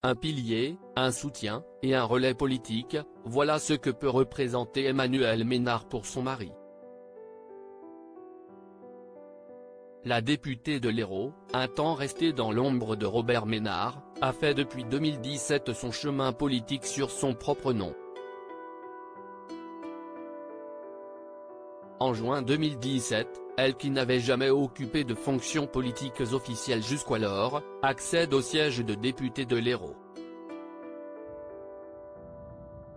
un pilier, un soutien, et un relais politique, voilà ce que peut représenter Emmanuelle Ménard pour son mari. La députée de l'Hérault, un temps restée dans l'ombre de Robert Ménard, a fait depuis 2017 son chemin politique sur son propre nom. En juin 2017, elle qui n'avait jamais occupé de fonctions politiques officielles jusqu'alors, accède au siège de députée de l'Hérault.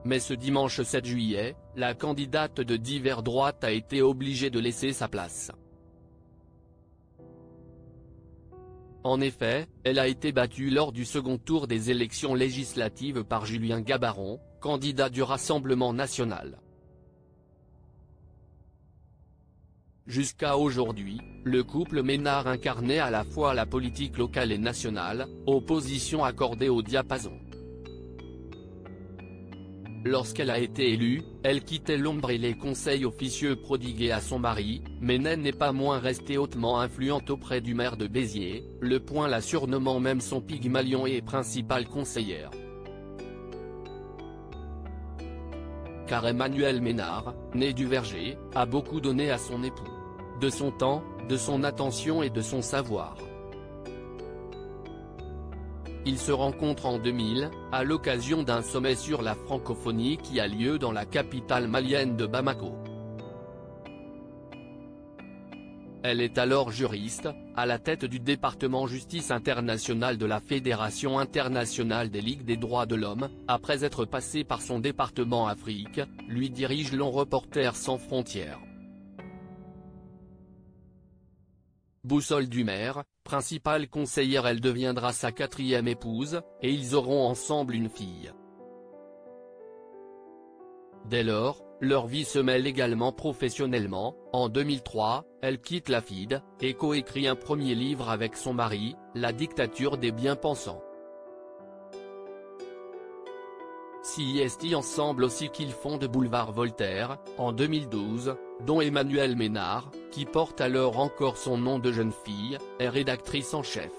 Mais ce dimanche 7 juillet, la candidate de divers droite a été obligée de laisser sa place. En effet, elle a été battue lors du second tour des élections législatives par Julien Gabaron, candidat du Rassemblement national. Jusqu'à aujourd'hui, le couple Ménard incarnait à la fois la politique locale et nationale, opposition accordée au diapason. Lorsqu'elle a été élue, elle quittait l'ombre et les conseils officieux prodigués à son mari, mais n'est pas moins restée hautement influente auprès du maire de Béziers, Le Point la surnommant même son Pygmalion et principale conseillère. Car Emmanuelle Ménard, née du Verger, a beaucoup donné à son époux. De son temps, de son attention et de son savoir. Ils se rencontrent en 2000, à l'occasion d'un sommet sur la francophonie qui a lieu dans la capitale malienne de Bamako. Elle est alors juriste, à la tête du département justice internationale de la Fédération internationale des ligues des droits de l'homme, après être passée par son département Afrique, lui dirige l'ONG Reporters sans frontières. Boussole du maire, principale conseillère, elle deviendra sa 4e épouse, et ils auront ensemble une fille. Dès lors, leur vie se mêle également professionnellement. En 2003, elle quitte la FIDE, et coécrit un premier livre avec son mari, La dictature des bien-pensants. CIST ensemble aussi qu'ils fondent Boulevard Voltaire, en 2012, dont Emmanuelle Ménard, qui porte alors encore son nom de jeune fille, est rédactrice en chef.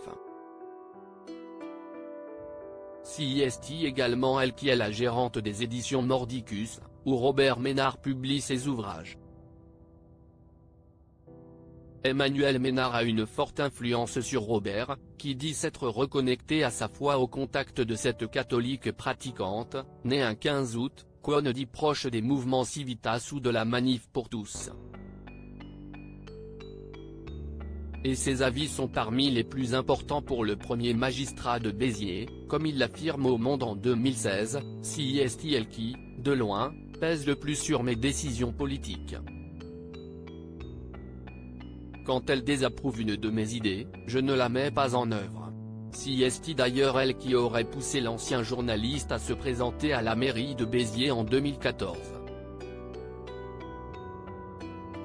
CIST également elle qui est la gérante des éditions Mordicus, où Robert Ménard publie ses ouvrages. Emmanuelle Ménard a une forte influence sur Robert, qui dit s'être reconnecté à sa foi au contact de cette catholique pratiquante, née un 15 août, qu'on dit proche des mouvements Civitas ou de la Manif pour tous. Et ses avis sont parmi les plus importants pour le premier magistrat de Béziers, comme il l'affirme au Monde en 2016, CIST elle qui, de loin, pèse le plus sur mes décisions politiques. Quand elle désapprouve une de mes idées, je ne la mets pas en œuvre. CIST d'ailleurs elle qui aurait poussé l'ancien journaliste à se présenter à la mairie de Béziers en 2014.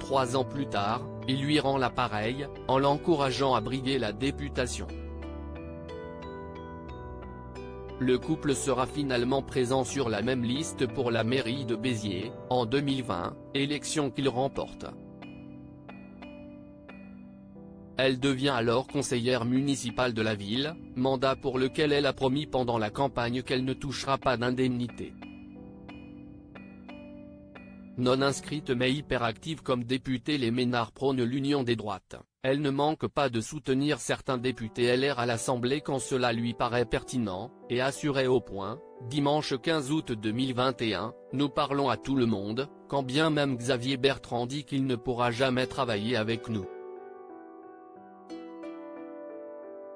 3 ans plus tard, il lui rend l'appareil, en l'encourageant à briguer la députation. Le couple sera finalement présent sur la même liste pour la mairie de Béziers, en 2020, élection qu'il remporte. Elle devient alors conseillère municipale de la ville, mandat pour lequel elle a promis pendant la campagne qu'elle ne touchera pas d'indemnité. Non inscrite mais hyperactive comme députée, les Ménard prônent l'union des droites. Elle ne manque pas de soutenir certains députés LR à l'Assemblée quand cela lui paraît pertinent, et assurait au Point, dimanche 15 août 2021, nous parlons à tout le monde, quand bien même Xavier Bertrand dit qu'il ne pourra jamais travailler avec nous.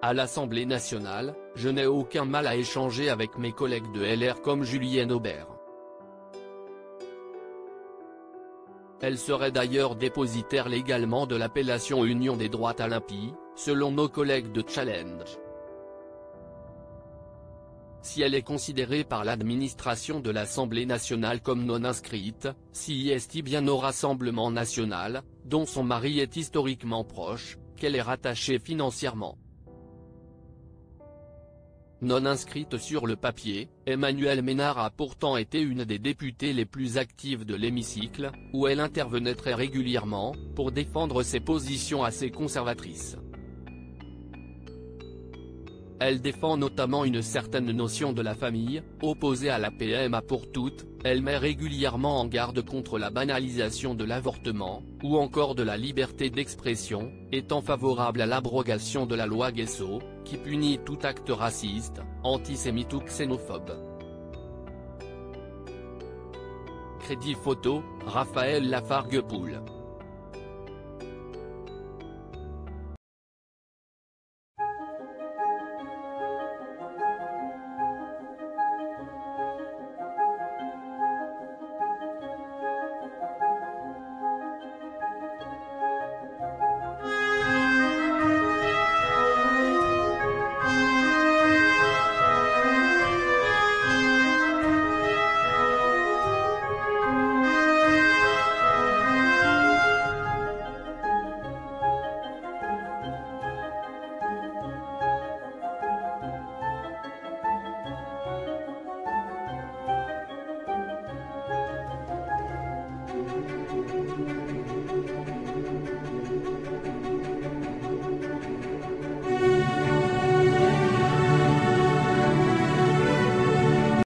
À l'Assemblée nationale, je n'ai aucun mal à échanger avec mes collègues de LR comme Julienne Aubert. Elle serait d'ailleurs dépositaire légalement de l'appellation Union des droites à l'INPI, selon nos collègues de Challenge. Si elle est considérée par l'administration de l'Assemblée nationale comme non inscrite, CIST bien au Rassemblement national, dont son mari est historiquement proche, qu'elle est rattachée financièrement. Non inscrite sur le papier, Emmanuelle Ménard a pourtant été une des députées les plus actives de l'hémicycle, où elle intervenait très régulièrement, pour défendre ses positions assez conservatrices. Elle défend notamment une certaine notion de la famille, opposée à la PMA pour toutes. Elle met régulièrement en garde contre la banalisation de l'avortement, ou encore de la liberté d'expression, étant favorable à l'abrogation de la loi Guesso, qui punit tout acte raciste, antisémite ou xénophobe. Crédit photo, Raphaël Lafargue-Poul.